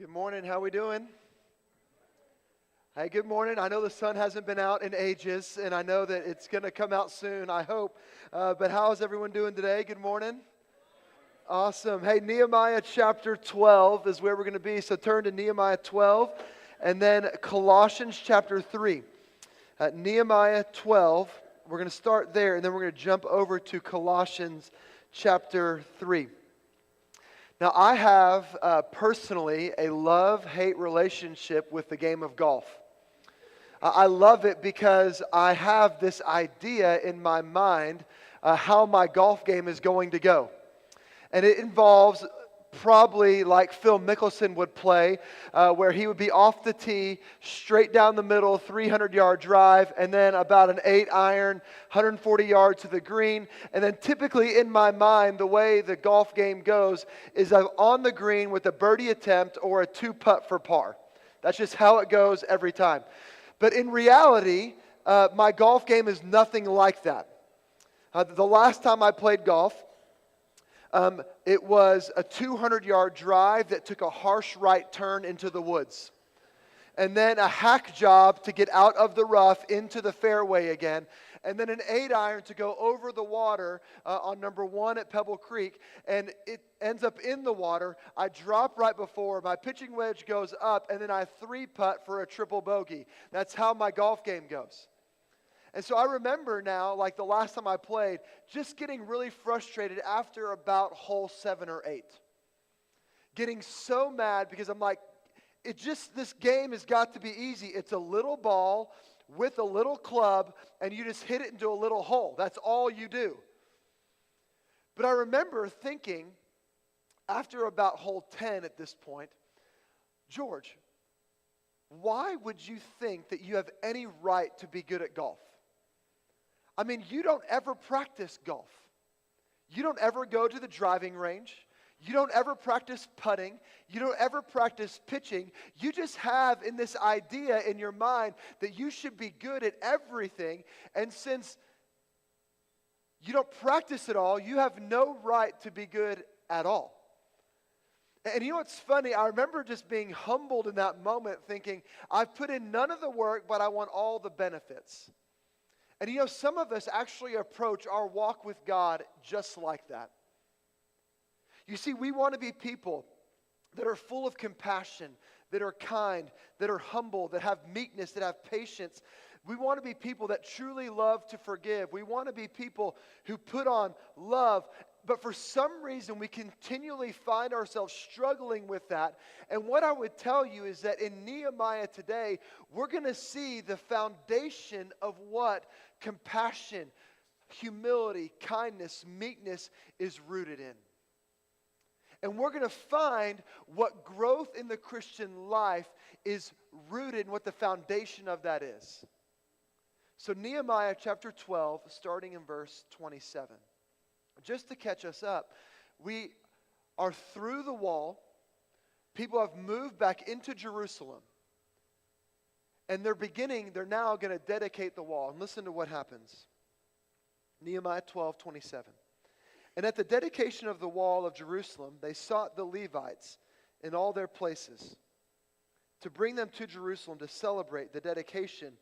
Good morning. How we doing? Hey, good morning. I know the sun hasn't been out in ages, and I know that it's going to come out soon, I hope. But how is everyone doing today? Good morning. Awesome. Hey, Nehemiah chapter 12 is where we're going to be. So turn to Nehemiah 12 and then Colossians chapter 3. Nehemiah 12, we're going to start there, and then we're going to jump over to Colossians chapter 3. Now, I have personally a love-hate relationship with the game of golf. I love it because I have this idea in my mind how my golf game is going to go. And it involves probably like Phil Mickelson would play, where he would be off the tee, straight down the middle, 300-yard drive, and then about an 8-iron, 140 yards to the green. And then typically in my mind, the way the golf game goes is I'm on the green with a birdie attempt or a 2-putt for par. That's just how it goes every time. But in reality, my golf game is nothing like that. The last time I played golf, it was a 200-yard drive that took a harsh right turn into the woods. And then a hack job to get out of the rough into the fairway again. And then an 8-iron to go over the water on number 1 at Pebble Creek. And it ends up in the water. I drop right before. My pitching wedge goes up. And then I 3-putt for a triple bogey. That's how my golf game goes. And so I remember now, like the last time I played, just getting really frustrated after about hole 7 or 8. Getting so mad because I'm like, this game has got to be easy. It's a little ball with a little club, and you just hit it into a little hole. That's all you do. But I remember thinking, after about hole 10 at this point, George, why would you think that you have any right to be good at golf? I mean, you don't ever practice golf. You don't ever go to the driving range. You don't ever practice putting. You don't ever practice pitching. You just have in this idea in your mind that you should be good at everything. And since you don't practice at all, you have no right to be good at all. And you know what's funny? I remember just being humbled in that moment thinking, I've put in none of the work, but I want all the benefits. And you know, some of us actually approach our walk with God just like that. You see, we want to be people that are full of compassion, that are kind, that are humble, that have meekness, that have patience. We want to be people that truly love to forgive. We want to be people who put on love. But for some reason, we continually find ourselves struggling with that. And what I would tell you is that in Nehemiah today, we're going to see the foundation of what compassion, humility, kindness, meekness is rooted in. And we're going to find what growth in the Christian life is rooted in, what the foundation of that is. So Nehemiah chapter 12, starting in verse 27. Just to catch us up, we are through the wall. People have moved back into Jerusalem. And they're now going to dedicate the wall. And listen to what happens. Nehemiah 12:27. And at the dedication of the wall of Jerusalem, they sought the Levites in all their places to bring them to Jerusalem to celebrate the dedication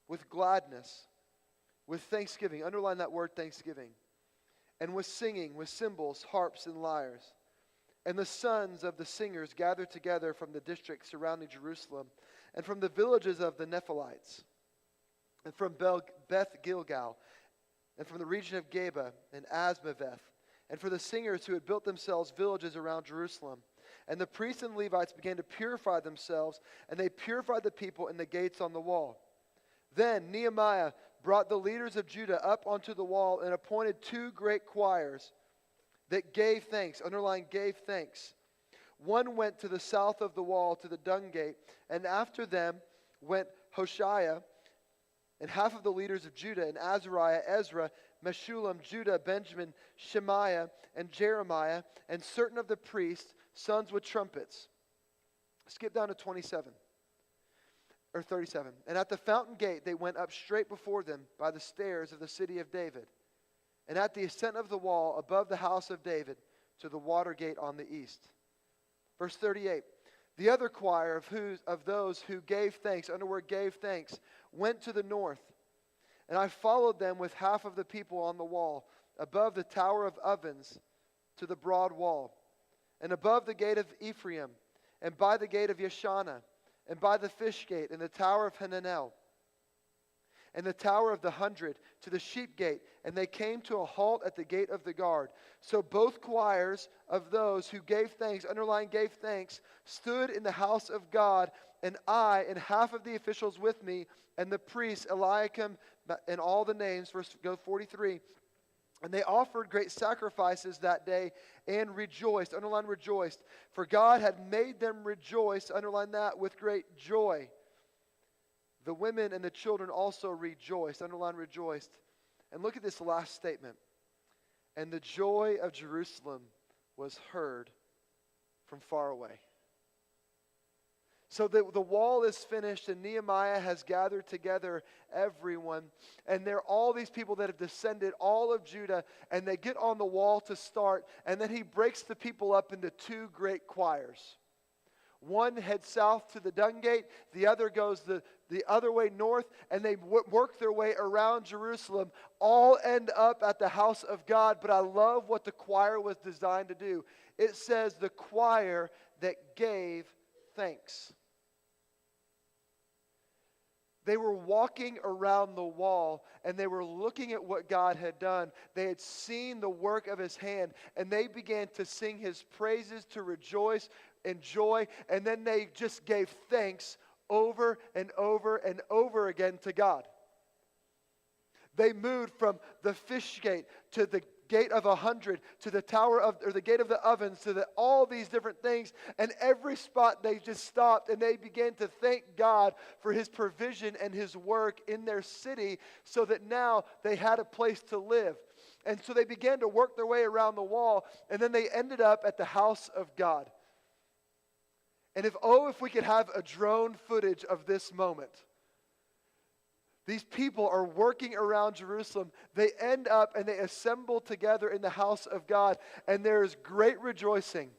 with gladness, with thanksgiving. Underline that word thanksgiving. And with singing, with cymbals, harps, and lyres. And the sons of the singers gathered together from the districts surrounding Jerusalem, and from the villages of the Nephilites, and from Beth Gilgal, and from the region of Geba and Asmaveth, and for the singers who had built themselves villages around Jerusalem. And the priests and Levites began to purify themselves, and they purified the people in the gates on the wall. Then Nehemiah brought the leaders of Judah up onto the wall and appointed 2 great choirs that gave thanks. Underline, gave thanks. One went to the south of the wall to the dung gate, and after them went Hoshea and half of the leaders of Judah, and Azariah, Ezra, Meshullam, Judah, Benjamin, Shemaiah, and Jeremiah, and certain of the priests, sons with trumpets. Skip down to 27. Or 37. And at the fountain gate they went up straight before them by the stairs of the city of David. And at the ascent of the wall above the house of David to the water gate on the east. Verse 38. The other choir of those who gave thanks, underword gave thanks, went to the north. And I followed them with half of the people on the wall, above the tower of ovens to the broad wall, and above the gate of Ephraim, and by the gate of Yeshana, and by the fish gate, and the tower of Hananel, and the tower of the 100 to the sheep gate, and they came to a halt at the gate of the guard. So both choirs of those who gave thanks, underline gave thanks, stood in the house of God, and I and half of the officials with me, and the priests, Eliakim, and all the names, verse 43. And they offered great sacrifices that day and rejoiced, underline rejoiced, for God had made them rejoice, underline that, with great joy. The women and the children also rejoiced, underline rejoiced. And look at this last statement. And the joy of Jerusalem was heard from far away. So the wall is finished, and Nehemiah has gathered together everyone. And there are all these people that have descended, all of Judah, and they get on the wall to start. And then he breaks the people up into two great choirs. One heads south to the dung gate, the other goes the other way north, and they work their way around Jerusalem, all end up at the house of God. But I love what the choir was designed to do. It says the choir that gave thanks. They were walking around the wall, and they were looking at what God had done. They had seen the work of his hand, and they began to sing his praises, to rejoice and joy, and then they just gave thanks over and over and over again to God. They moved from the fish gate to the gate of 100 to the tower of, or the gate of the ovens, to all these different things, and every spot they just stopped and they began to thank God for his provision and his work in their city, so that now they had a place to live. And so they began to work their way around the wall, and then they ended up at the house of God. And if we could have a drone footage of this moment. These people are working around Jerusalem. They end up and they assemble together in the house of God. And there is great rejoicing.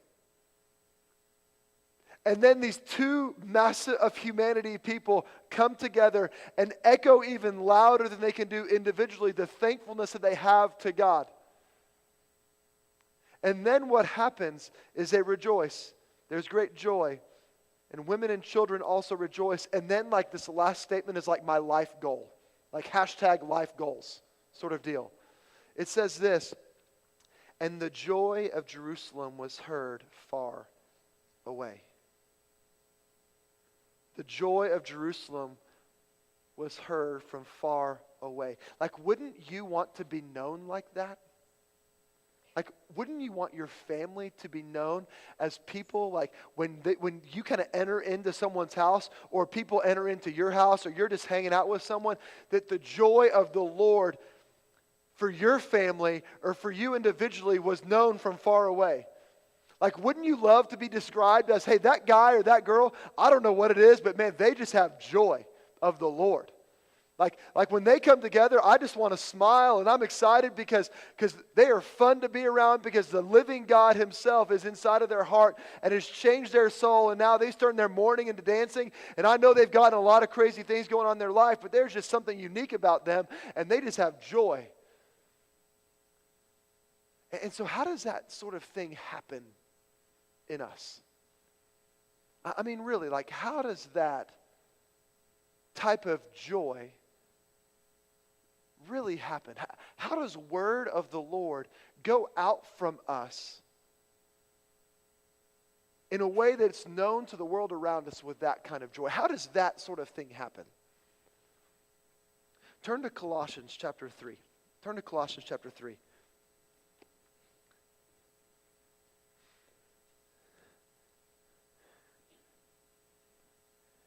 And then these two massive of humanity people come together and echo even louder than they can do individually the thankfulness that they have to God. And then what happens is they rejoice. There's great joy. And women and children also rejoice. And then like this last statement is like my life goal. Like hashtag life goals sort of deal. It says this. And the joy of Jerusalem was heard far away. The joy of Jerusalem was heard from far away. Like, wouldn't you want to be known like that? Like, wouldn't you want your family to be known as people, like when you kind of enter into someone's house, or people enter into your house, or you're just hanging out with someone, that the joy of the Lord for your family or for you individually was known from far away? Like, wouldn't you love to be described as, hey, that guy or that girl, I don't know what it is, but man, they just have joy of the Lord. Like when they come together, I just want to smile, and I'm excited because they are fun to be around, because the living God himself is inside of their heart and has changed their soul, and now they turn their mourning into dancing. And I know they've gotten a lot of crazy things going on in their life, but there's just something unique about them, and they just have joy. And so how does that sort of thing happen in us? I mean, really, like, how does that type of joy really happen? How does word of the Lord go out from us in a way that's known to the world around us with that kind of joy? How does that sort of thing happen? Turn to Colossians chapter 3. Turn to Colossians chapter 3.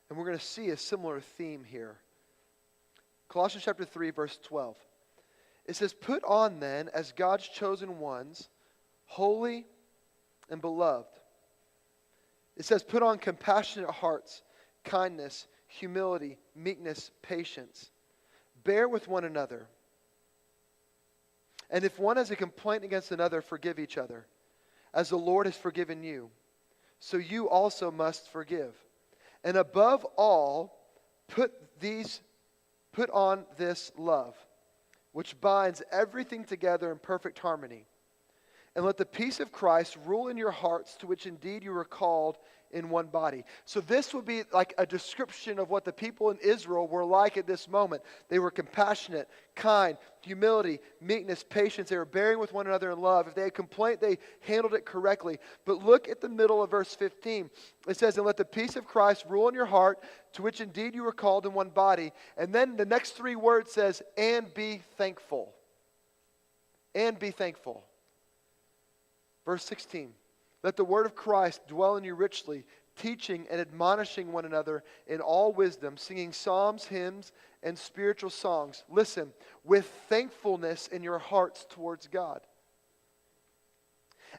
And we're going to see a similar theme here. Colossians chapter 3, verse 12. It says, "Put on then, as God's chosen ones, holy and beloved." It says, "Put on compassionate hearts, kindness, humility, meekness, patience. Bear with one another. And if one has a complaint against another, forgive each other, as the Lord has forgiven you. so you also must forgive. And above all, put on this love, which binds everything together in perfect harmony. And let the peace of Christ rule in your hearts, to which indeed you were called in one body. So this would be like a description of what the people in Israel were like at this moment. They were compassionate, kind, humility, meekness, patience. They were bearing with one another in love. If they had complaint, they handled it correctly. But look at the middle of verse 15. It says, and let the peace of Christ rule in your heart, to which indeed you were called in one body. And then the next three words says, and be thankful. And be thankful. Verse 16, let the word of Christ dwell in you richly, teaching and admonishing one another in all wisdom, singing psalms, hymns, and spiritual songs. Listen, with thankfulness in your hearts towards God.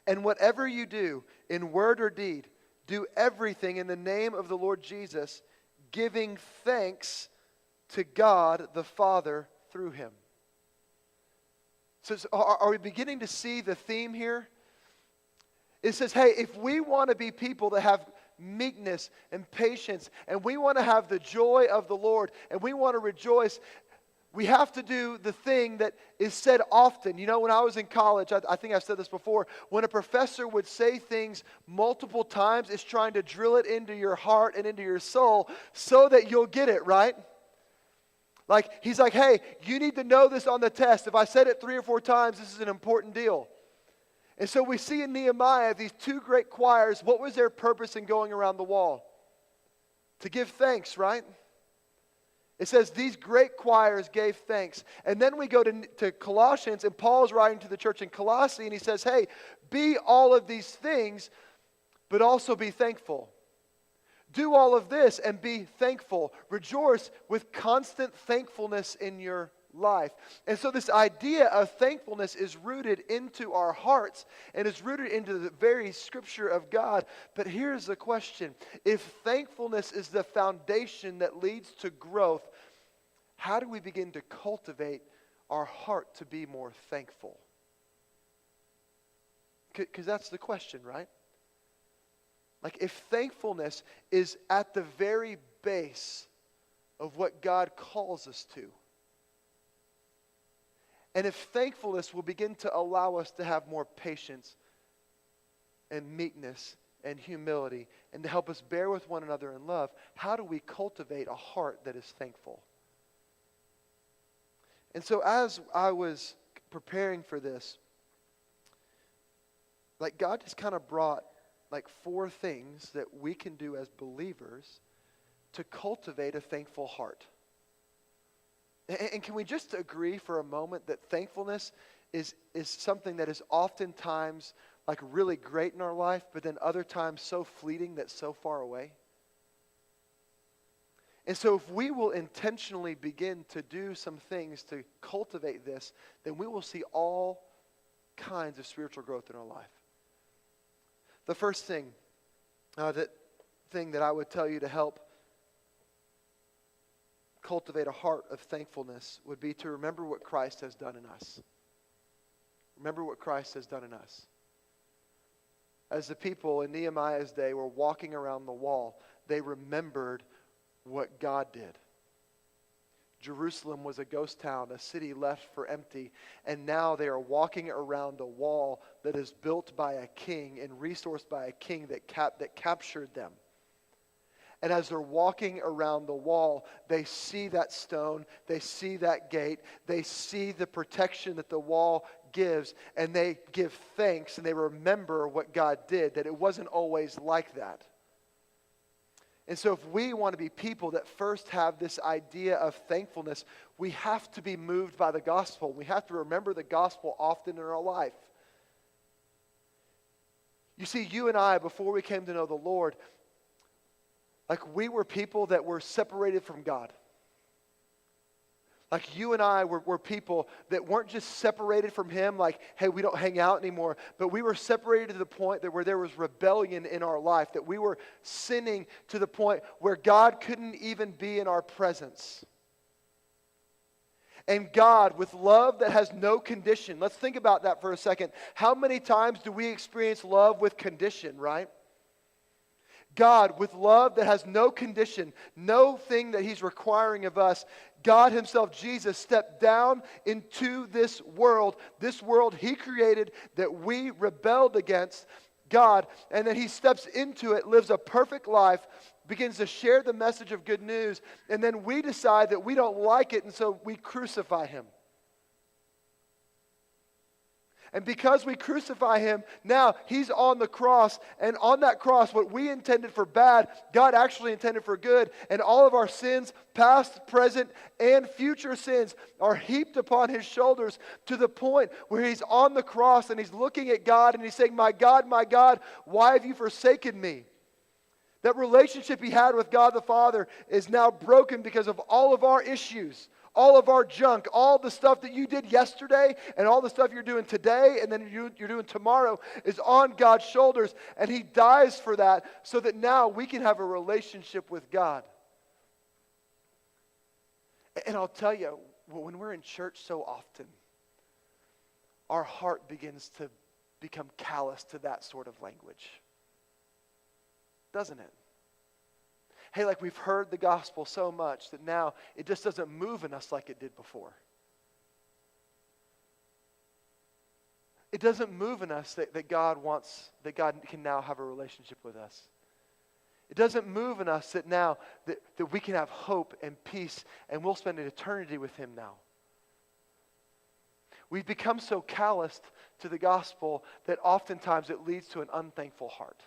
And whatever you do, in word or deed, do everything in the name of the Lord Jesus, giving thanks to God the Father through him. So are we beginning to see the theme here? It says, hey, if we want to be people that have meekness and patience, and we want to have the joy of the Lord, and we want to rejoice, we have to do the thing that is said often. You know, when I was in college, I think I've said this before, when a professor would say things multiple times, it's trying to drill it into your heart and into your soul so that you'll get it, right? Like, he's like, hey, you need to know this on the test. If I said it 3 or 4 times, this is an important deal. And so we see in Nehemiah these 2 great choirs. What was their purpose in going around the wall? To give thanks, right? It says these great choirs gave thanks. And then we go to Colossians, and Paul's writing to the church in Colossae, and he says, hey, be all of these things, but also be thankful. Do all of this and be thankful. Rejoice with constant thankfulness in your life. And so this idea of thankfulness is rooted into our hearts and is rooted into the very scripture of God. But here's the question. If thankfulness is the foundation that leads to growth, how do we begin to cultivate our heart to be more thankful? Because that's the question, right? Like, if thankfulness is at the very base of what God calls us to, and if thankfulness will begin to allow us to have more patience and meekness and humility and to help us bear with one another in love, how do we cultivate a heart that is thankful? And so as I was preparing for this, like, God just kind of brought like 4 things that we can do as believers to cultivate a thankful heart. And can we just agree for a moment that thankfulness is something that is oftentimes like really great in our life, but then other times so fleeting that's so far away? And so if we will intentionally begin to do some things to cultivate this, then we will see all kinds of spiritual growth in our life. The first thing, that I would tell you to help cultivate a heart of thankfulness would be to remember what Christ has done in us. Remember what Christ has done in us. As the people in Nehemiah's day were walking around the wall, they remembered what God did. Jerusalem was a ghost town, a city left for empty, and now they are walking around a wall that is built by a king and resourced by a king that captured them. And as they're walking around the wall, they see that stone, they see that gate, they see the protection that the wall gives, and they give thanks and they remember what God did, that it wasn't always like that. And so if we want to be people that first have this idea of thankfulness, we have to be moved by the gospel. We have to remember the gospel often in our life. You see, you and I, before we came to know the Lord, like, we were people that were separated from God. Like, you and I were people that weren't just separated from Him, like, hey, we don't hang out anymore, but we were separated to the point that where there was rebellion in our life, that we were sinning to the point where God couldn't even be in our presence. And God, with love that has no condition, let's think about that for a second. How many times do we experience love with condition, right? God, with love that has no condition, no thing that he's requiring of us, God himself, Jesus, stepped down into this world he created that we rebelled against God, and then he steps into it, lives a perfect life, begins to share the message of good news, and then we decide that we don't like it, and so we crucify him. And because we crucify him, now he's on the cross. And on that cross, what we intended for bad, God actually intended for good. And all of our sins, past, present, and future sins, are heaped upon his shoulders to the point where he's on the cross and he's looking at God and he's saying, my God, why have you forsaken me? That relationship he had with God the Father is now broken because of all of our issues. All of our junk, all the stuff that you did yesterday and all the stuff you're doing today and then you're doing tomorrow is on God's shoulders. And he dies for that so that now we can have a relationship with God. And I'll tell you, when we're in church so often, our heart begins to become callous to that sort of language. Doesn't it? Hey, like we've heard the gospel so much that now it just doesn't move in us like it did before. It doesn't move in us that God can now have a relationship with us. It doesn't move in us that now that we can have hope and peace and we'll spend an eternity with him now. We've become so calloused to the gospel that oftentimes it leads to an unthankful heart.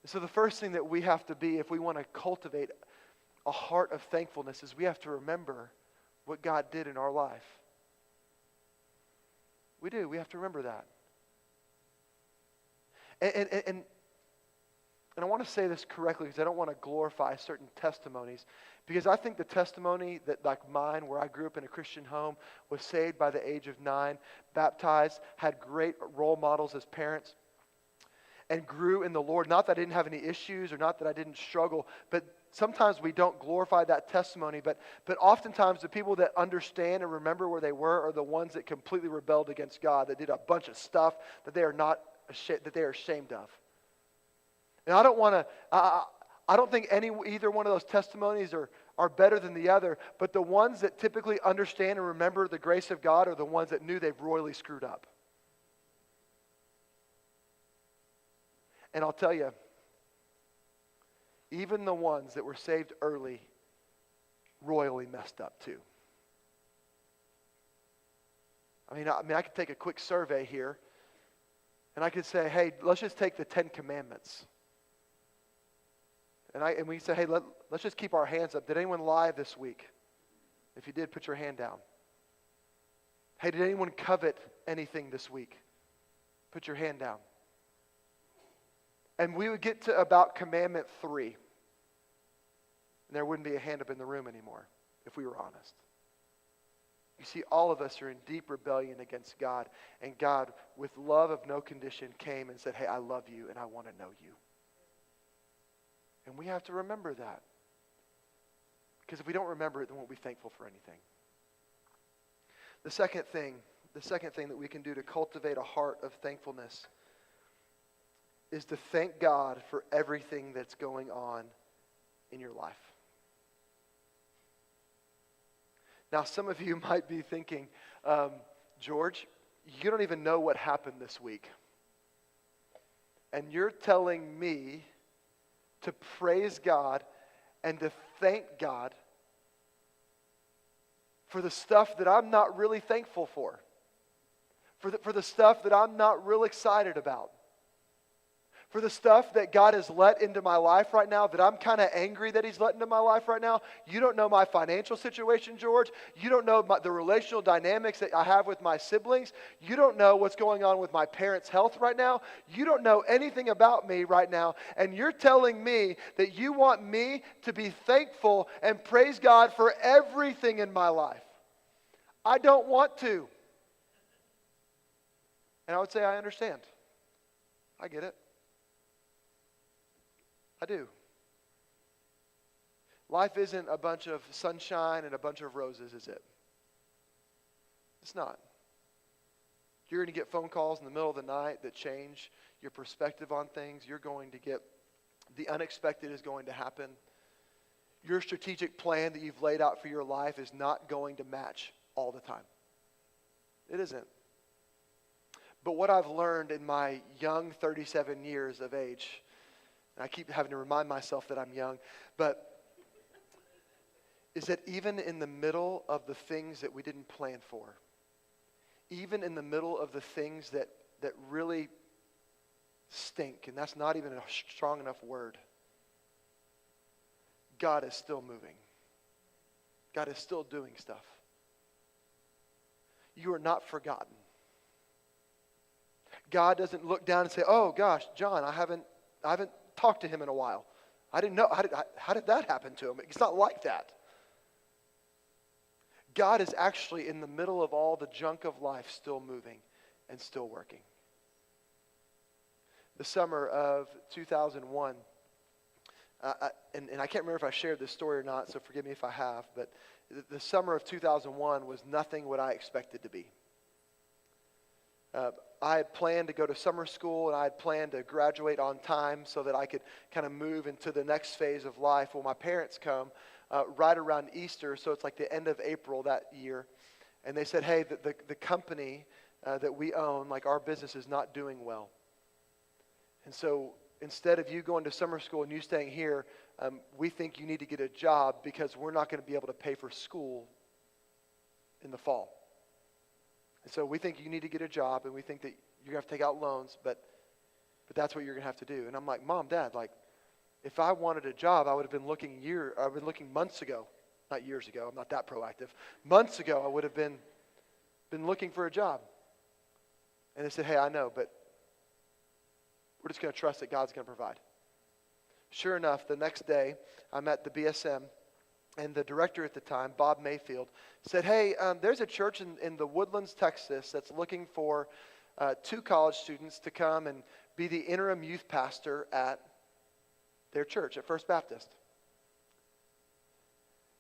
So the first thing that we have to be if we want to cultivate a heart of thankfulness is we have to remember what God did in our life. We do. We have to remember that. And I want to say this correctly because I don't want to glorify certain testimonies, because I think the testimony that like mine, where I grew up in a Christian home, was saved by the age of 9, baptized, had great role models as parents, and grew in the Lord. Not that I didn't have any issues or not that I didn't struggle, but sometimes we don't glorify that testimony. But oftentimes the people that understand and remember where they were are the ones that completely rebelled against God, that did a bunch of stuff that they are ashamed of. And I don't think either one of those testimonies are better than the other, but the ones that typically understand and remember the grace of God are the ones that knew they've royally screwed up. And I'll tell you, even the ones that were saved early royally messed up too. I mean, I could take a quick survey here, and I could say, hey, let's just take the 10 Commandments. And we say, hey, let's just keep our hands up. Did anyone lie this week? If you did, put your hand down. Hey, did anyone covet anything this week? Put your hand down. And we would get to about Commandment 3. And there wouldn't be a hand up in the room anymore, if we were honest. You see, all of us are in deep rebellion against God. And God, with love of no condition, came and said, hey, I love you and I want to know you. And we have to remember that. Because if we don't remember it, then we'll be thankful for anything. The second thing that we can do to cultivate a heart of thankfulness is to thank God for everything that's going on in your life. Now, some of you might be thinking, George, you don't even know what happened this week. And you're telling me to praise God and to thank God for the stuff that I'm not really thankful for the stuff that I'm not real excited about. For the stuff that God has let into my life right now, that I'm kind of angry that he's let into my life right now. You don't know my financial situation, George. You don't know the relational dynamics that I have with my siblings. You don't know what's going on with my parents' health right now. You don't know anything about me right now. And you're telling me that you want me to be thankful and praise God for everything in my life. I don't want to. And I would say, I understand. I get it. I do. Life isn't a bunch of sunshine and a bunch of roses, is it? It's not. You're going to get phone calls in the middle of the night that change your perspective on things. You're going to get The unexpected is going to happen. Your strategic plan that you've laid out for your life is not going to match all the time. It isn't. But what I've learned in my young 37 years of age, and I keep having to remind myself that I'm young, but is that even in the middle of the things that we didn't plan for, even in the middle of the things that really stink, and that's not even a strong enough word, God is still moving. God is still doing stuff. You are not forgotten. God doesn't look down and say, oh gosh, John, I haven't talked to him in a while. I didn't know, how did that happen to him? It's not like that. God is actually in the middle of all the junk of life still moving and still working. The summer of 2001, and I can't remember if I shared this story or not, so forgive me if I have, but the summer of 2001 was nothing what I expected to be. I had planned to go to summer school, and I had planned to graduate on time so that I could kind of move into the next phase of life. Well, my parents come right around Easter, so it's like the end of April that year, and they said, hey, the company that we own, like our business is not doing well. And so instead of you going to summer school and you staying here, we think you need to get a job because we're not going to be able to pay for school in the fall. And so we think you need to get a job, and we think that you're going to have to take out loans, but that's what you're going to have to do. And I'm like, Mom, Dad, like, if I wanted a job, I would have been looking months ago, not years ago. I'm not that proactive. Months ago, I would have been looking for a job. And they said, hey, I know, but we're just going to trust that God's going to provide. Sure enough, the next day, I'm at the BSM, and the director at the time, Bob Mayfield, said, hey, there's a church in the Woodlands, Texas, that's looking for 2 college students to come and be the interim youth pastor at their church, at First Baptist.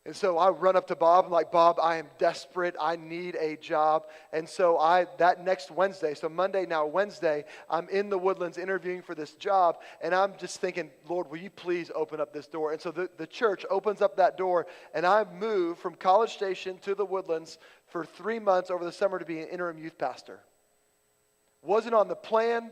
And so I run up to Bob. I'm like, Bob, I am desperate. I need a job. And so that next Wednesday, so Monday, now Wednesday, I'm in the Woodlands interviewing for this job. And I'm just thinking, Lord, will you please open up this door? And so the church opens up that door. And I moved from College Station to the Woodlands for 3 months over the summer to be an interim youth pastor. Wasn't on the plan.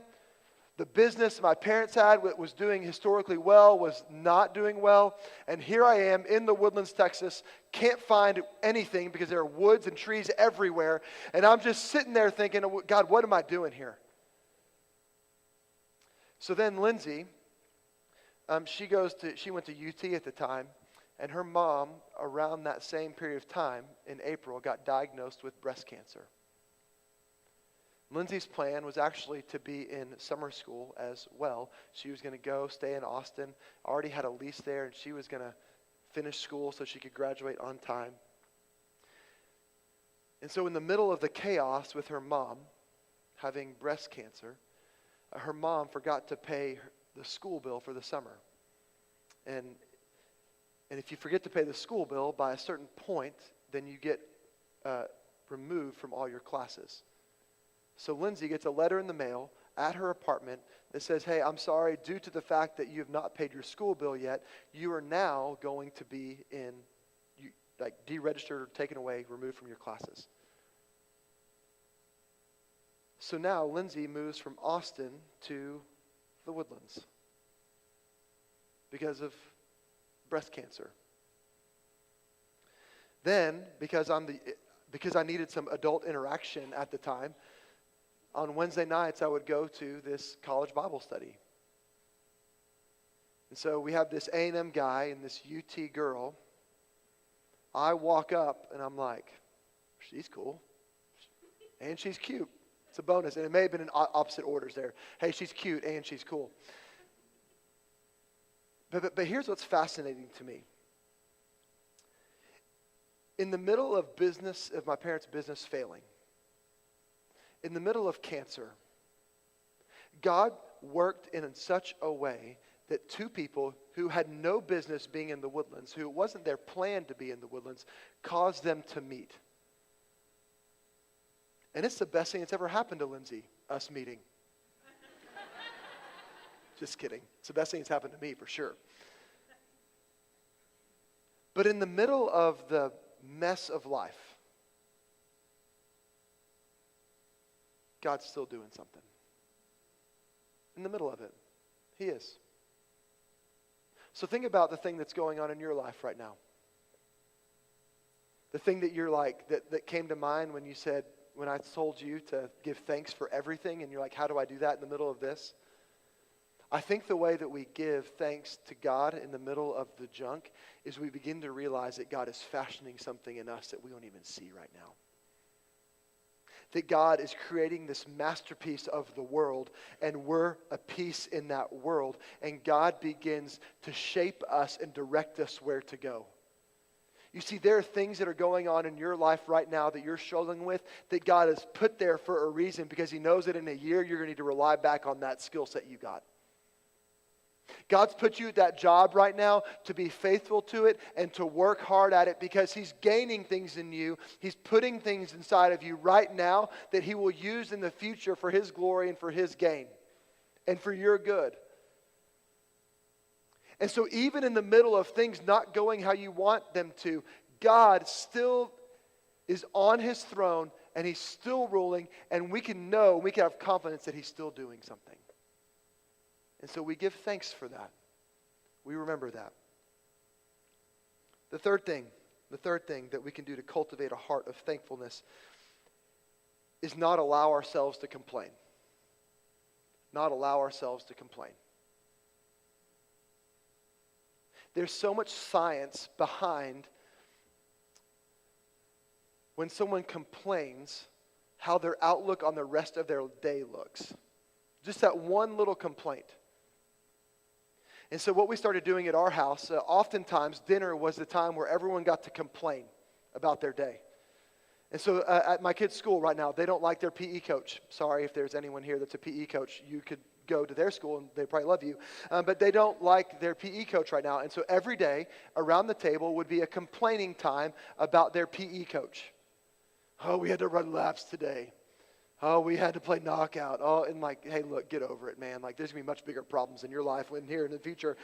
The business my parents had was doing historically well, was not doing well. And here I am in the Woodlands, Texas, can't find anything because there are woods and trees everywhere. And I'm just sitting there thinking, God, what am I doing here? So then Lindsay, she went to UT at the time, and her mom, around that same period of time in April, got diagnosed with breast cancer. Lindsay's plan was actually to be in summer school as well. She was going to go stay in Austin, already had a lease there, and she was going to finish school so she could graduate on time. And so in the middle of the chaos with her mom having breast cancer, her mom forgot to pay the school bill for the summer. And if you forget to pay the school bill by a certain point, then you get removed from all your classes. So Lindsay gets a letter in the mail at her apartment that says, hey, I'm sorry, due to the fact that you have not paid your school bill yet, you are now going to be deregistered or taken away, removed from your classes. So now Lindsay moves from Austin to the Woodlands because of breast cancer. Then, because I needed some adult interaction at the time, on Wednesday nights, I would go to this college Bible study. And so we have this A&M guy and this UT girl. I walk up, and I'm like, she's cool. And she's cute. It's a bonus. And it may have been in opposite orders there. Hey, she's cute, and she's cool. But here's what's fascinating to me. In the middle of my parents' business failing, in the middle of cancer, God worked in such a way that 2 people who had no business being in the Woodlands, who it wasn't their plan to be in the Woodlands, caused them to meet. And it's the best thing that's ever happened to Lindsay, us meeting. Just kidding. It's the best thing that's happened to me for sure. But in the middle of the mess of life, God's still doing something. In the middle of it, He is. So think about the thing that's going on in your life right now. The thing that you're like, that came to mind when you said, when I told you to give thanks for everything, and you're like, how do I do that in the middle of this? I think the way that we give thanks to God in the middle of the junk is we begin to realize that God is fashioning something in us that we don't even see right now. That God is creating this masterpiece of the world, and we're a piece in that world, and God begins to shape us and direct us where to go. You see, there are things that are going on in your life right now that you're struggling with that God has put there for a reason, because He knows that in a year you're going to need to rely back on that skill set you got. God's put you at that job right now to be faithful to it and to work hard at it, because He's gaining things in you. He's putting things inside of you right now that He will use in the future for His glory and for His gain and for your good. And so even in the middle of things not going how you want them to, God still is on His throne, and He's still ruling, and we can have confidence that He's still doing something. And so we give thanks for that. We remember that. The third thing that we can do to cultivate a heart of thankfulness is not allow ourselves to complain. Not allow ourselves to complain. There's so much science behind when someone complains how their outlook on the rest of their day looks. Just that one little complaint. And so what we started doing at our house, oftentimes dinner was the time where everyone got to complain about their day. And so at my kids' school right now, they don't like their PE coach. Sorry if there's anyone here that's a PE coach. You could go to their school and they probably love you. But they don't like their PE coach right now. And so every day around the table would be a complaining time about their PE coach. Oh, we had to run laps today. Oh, we had to play knockout. Oh, and like, hey, look, get over it, man. Like, there's going to be much bigger problems in your life when here in the future.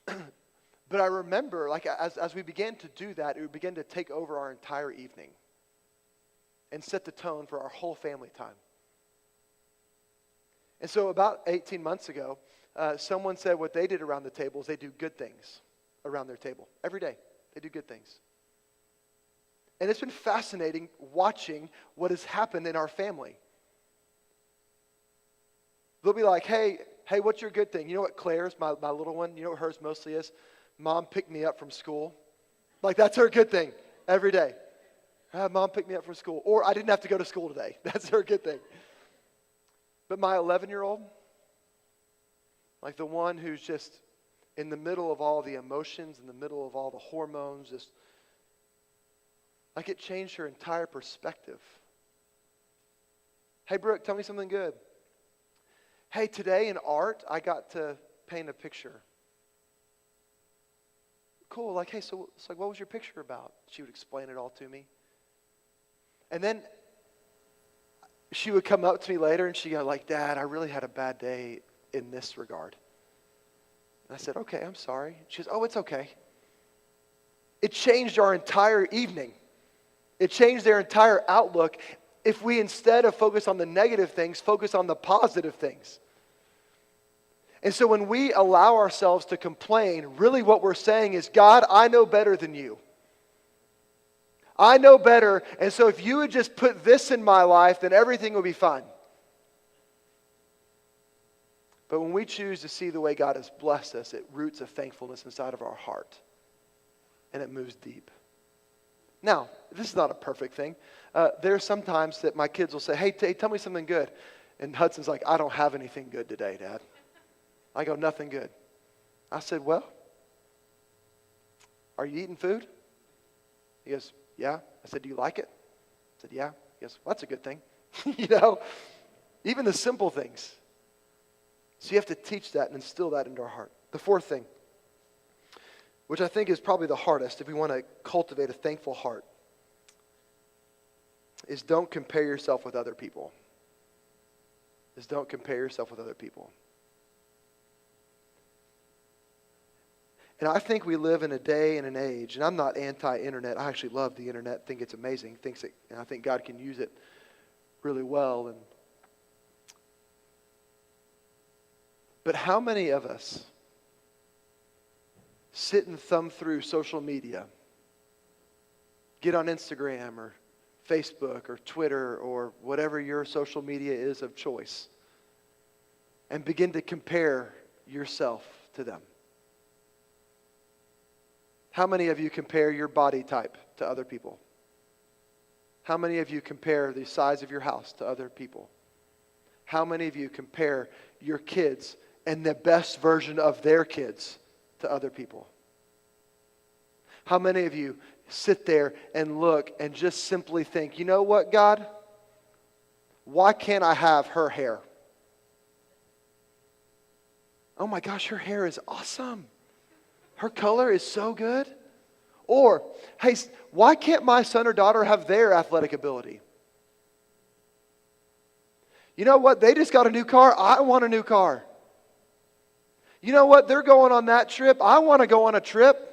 But I remember, like, as we began to do that, it would begin to take over our entire evening and set the tone for our whole family time. And so about 18 months ago, someone said what they did around the table is they do good things around their table. Every day, they do good things. And it's been fascinating watching what has happened in our family. They'll be like, hey, what's your good thing? You know what Claire's, my little one, you know what hers mostly is? Mom picked me up from school. Like, that's her good thing every day. Mom picked me up from school. Or I didn't have to go to school today. That's her good thing. But my 11-year-old, like the one who's just in the middle of all the emotions, in the middle of all the hormones, just like it changed her entire perspective. Hey, Brooke, tell me something good. Hey, today in art, I got to paint a picture. Cool. Like, hey, so it's like, what was your picture about? She would explain it all to me. And then she would come up to me later and she'd go like, Dad, I really had a bad day in this regard. And I said, okay, I'm sorry. She goes, oh, it's okay. It changed our entire evening. It changed their entire outlook if we, instead of focus on the negative things, focus on the positive things. And so when we allow ourselves to complain, really what we're saying is, God, I know better than you. I know better, and so if you would just put this in my life, then everything will be fine. But when we choose to see the way God has blessed us, it roots a thankfulness inside of our heart. And it moves deep. Now, this is not a perfect thing. There's sometimes that my kids will say, hey, tell me something good. And Hudson's like, I don't have anything good today, Dad. I go, nothing good. I said, well, are you eating food? He goes, yeah. I said, do you like it? I said, yeah. He goes, well, that's a good thing. Even the simple things. So you have to teach that and instill that into our heart. The fourth thing, which I think is probably the hardest if we want to cultivate a thankful heart, is don't compare yourself with other people. is don't compare yourself with other people. And I think we live in a day and an age, and I'm not anti-internet. I actually love the internet, think it's amazing, and I think God can use it really well. But how many of us sit and thumb through social media, get on Instagram or Facebook or Twitter or whatever your social media is of choice, and begin to compare yourself to them? How many of you compare your body type to other people? How many of you compare the size of your house to other people? How many of you compare your kids and the best version of their kids to other people? How many of you sit there and look and just simply think, you know what, God? Why can't I have her hair? Oh my gosh, her hair is awesome. Her color is so good. Or, hey, why can't my son or daughter have their athletic ability? You know what? They just got a new car. I want a new car. You know what? They're going on that trip. I want to go on a trip.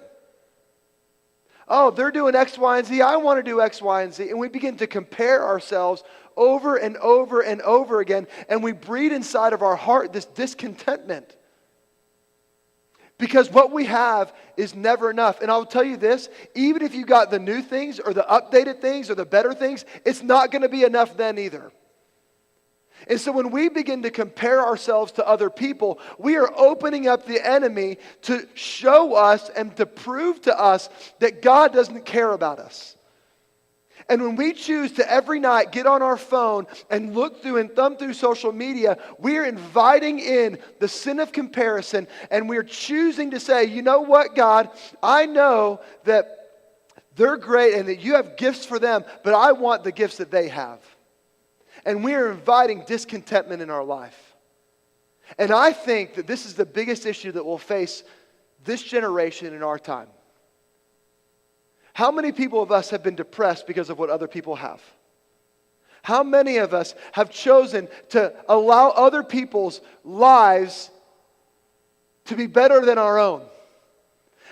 Oh, they're doing X, Y, and Z. I want to do X, Y, and Z. And we begin to compare ourselves over and over and over again. And we breed inside of our heart this discontentment. Because what we have is never enough. And I'll tell you this, even if you got the new things or the updated things or the better things, it's not going to be enough then either. And so when we begin to compare ourselves to other people, we are opening up the enemy to show us and to prove to us that God doesn't care about us. And when we choose to every night get on our phone and look through and thumb through social media, we're inviting in the sin of comparison, and we're choosing to say, you know what, God, I know that they're great and that you have gifts for them, but I want the gifts that they have. And we are inviting discontentment in our life. And I think that this is the biggest issue that will face this generation in our time. How many people of us have been depressed because of what other people have? How many of us have chosen to allow other people's lives to be better than our own?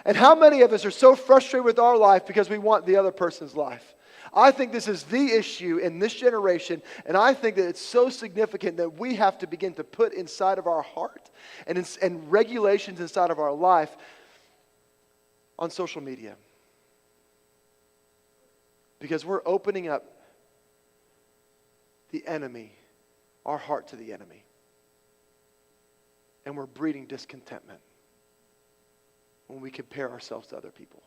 And how many of us are so frustrated with our life because we want the other person's life? I think this is the issue in this generation, and I think that it's so significant that we have to begin to put inside of our heart and regulations inside of our life on social media. Because we're opening up the enemy, our heart to the enemy. And we're breeding discontentment when we compare ourselves to other people.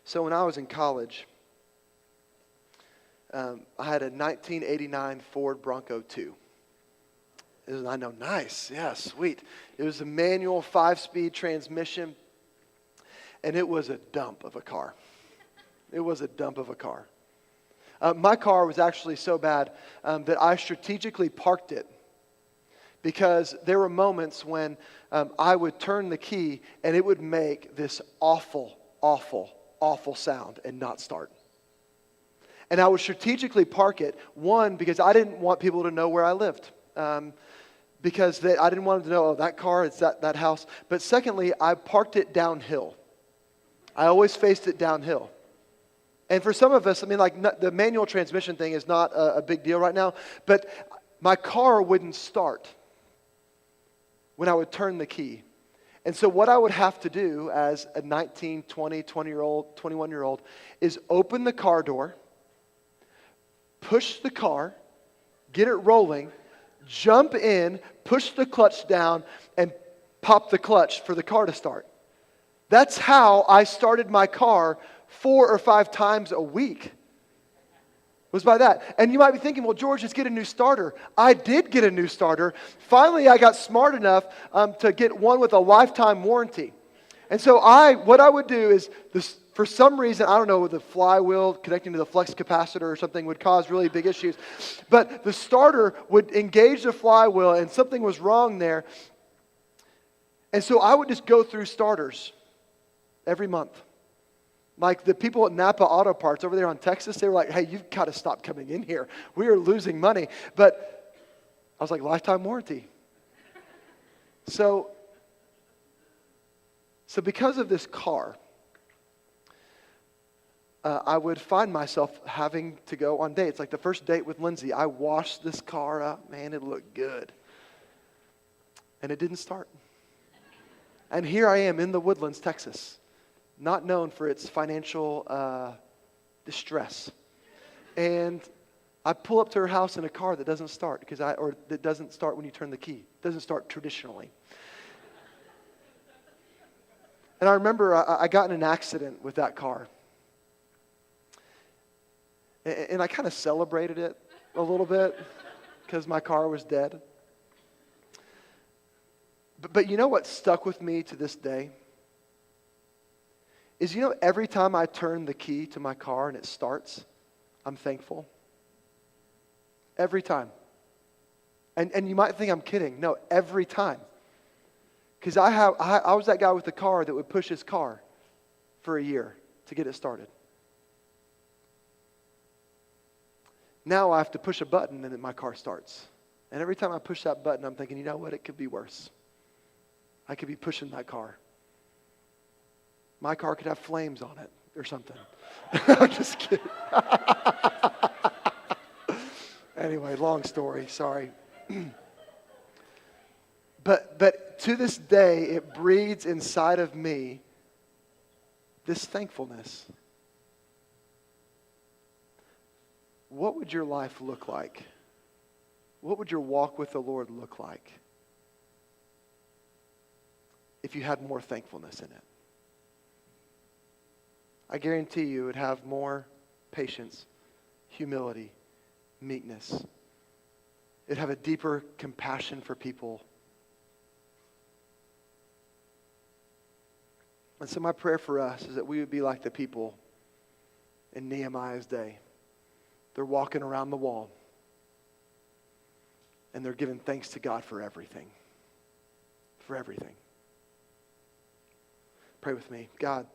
So when I was in college, I had a 1989 Ford Bronco 2. I know, nice, yeah, sweet. It was a manual 5-speed transmission, and it was a dump of a car. It was a dump of a car. My car was actually so bad that I strategically parked it because there were moments when I would turn the key and it would make this awful, awful, awful sound and not start. And I would strategically park it, one, because I didn't want people to know where I lived. Because I didn't want them to know, oh, that car, it's that house. But secondly, I parked it downhill. I always faced it downhill. And for some of us, I mean, like the manual transmission thing is not a big deal right now, but my car wouldn't start when I would turn the key. And so what I would have to do as a 19, 20, 20-year-old, 21-year-old is open the car door, push the car, get it rolling, jump in, push the clutch down, and pop the clutch for the car to start. That's how I started my car 4 or 5 times a week. Was by that. And you might be thinking, well, George, just get a new starter. I did get a new starter. Finally, I got smart enough to get one with a lifetime warranty. And so what I would do is, for some reason, I don't know, the flywheel connecting to the flux capacitor or something would cause really big issues. But the starter would engage the flywheel and something was wrong there. And so I would just go through starters every month. Like the people at Napa Auto Parts over there on Texas, they were like, hey, you've got to stop coming in here. We are losing money. But I was like, lifetime warranty. So because of this car, I would find myself having to go on dates. Like the first date with Lindsay, I washed this car up. Man, it looked good. And it didn't start. And here I am in the Woodlands, Texas, not known for its financial distress. And I pull up to her house in a car that doesn't start, or that doesn't start when you turn the key. It doesn't start traditionally. And I remember I got in an accident with that car. And I kind of celebrated it a little bit because my car was dead. But you know what stuck with me to this day? Is, every time I turn the key to my car and it starts, I'm thankful. Every time. And you might think I'm kidding. No, every time. Because I was that guy with the car that would push his car for a year to get it started. Now I have to push a button and then my car starts. And every time I push that button, I'm thinking, you know what? It could be worse. I could be pushing that car. My car could have flames on it or something. I'm just kidding. Anyway, long story. Sorry. But to this day, it breeds inside of me this thankfulness. What would your life look like? What would your walk with the Lord look like if you had more thankfulness in it? I guarantee you it would have more patience, humility, meekness. It'd have a deeper compassion for people. And so my prayer for us is that we would be like the people in Nehemiah's day. They're walking around the wall and they're giving thanks to God for everything. For everything. Pray with me. God,